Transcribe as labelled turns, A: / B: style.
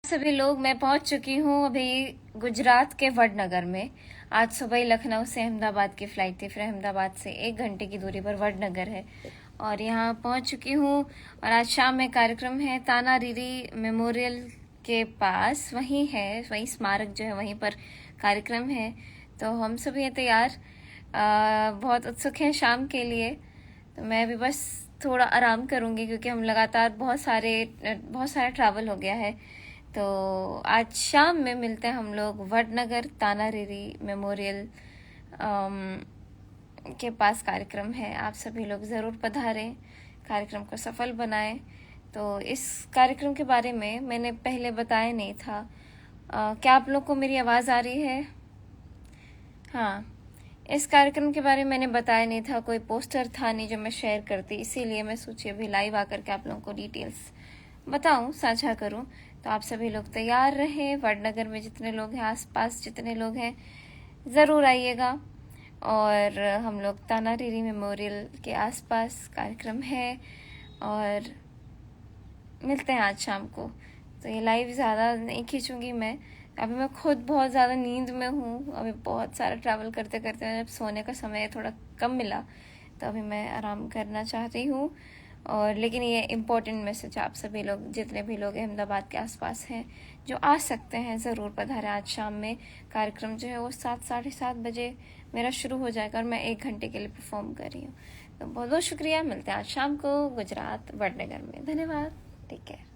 A: सभी लोग, मैं पहुंच चुकी हूं अभी गुजरात के वडनगर में। आज सुबह ही लखनऊ से अहमदाबाद की फ्लाइट थी, फिर अहमदाबाद से 1 घंटे की दूरी पर वडनगर है और यहाँ पहुंच चुकी हूँ। और आज शाम में कार्यक्रम है ताना रीरी मेमोरियल के पास, वहीं है, वहीं स्मारक जो है वहीं पर कार्यक्रम है। तो हम सभी हैं तैयार, बहुत उत्सुक हैं शाम के लिए। तो मैं भी बस थोड़ा आराम करूँगी क्योंकि हम लगातार बहुत सारा ट्रैवल हो गया है। तो आज शाम में मिलते हैं हम लोग वडनगर ताना रीरी मेमोरियल के पास कार्यक्रम है। आप सभी लोग ज़रूर पधारें, कार्यक्रम को सफल बनाएं। तो इस कार्यक्रम के बारे में मैंने पहले बताया नहीं था। क्या आप लोग को मेरी आवाज़ आ रही है? हाँ, इस कार्यक्रम के बारे में मैंने बताया नहीं था, कोई पोस्टर था नहीं जो मैं शेयर करती, इसीलिए मैं सोची अभी लाइव आकर के आप लोगों को डिटेल्स बताऊं, साझा करूं। तो आप सभी लोग तैयार रहें, वडनगर में जितने लोग हैं, आसपास जितने लोग हैं, ज़रूर आइएगा। और हम लोग ताना रीरी मेमोरियल के आसपास कार्यक्रम है और मिलते हैं आज शाम को। तो ये लाइव ज़्यादा नहीं खींचूंगी मैं, अभी मैं खुद बहुत ज़्यादा नींद में हूँ। अभी बहुत सारा ट्रैवल करते करते जब सोने का समय थोड़ा कम मिला तो अभी मैं आराम करना चाहती हूँ। और लेकिन ये इम्पोर्टेंट मैसेज, आप सभी लोग जितने भी लोग अहमदाबाद के आसपास हैं जो आ सकते हैं ज़रूर पधारें। आज शाम में कार्यक्रम जो है वो 7-7:30 बजे मेरा शुरू हो जाएगा और मैं 1 घंटे के लिए परफॉर्म कर रही हूँ। तो बहुत बहुत शुक्रिया, मिलते हैं आज शाम को गुजरात वडनगर में। धन्यवाद, टेक केयर।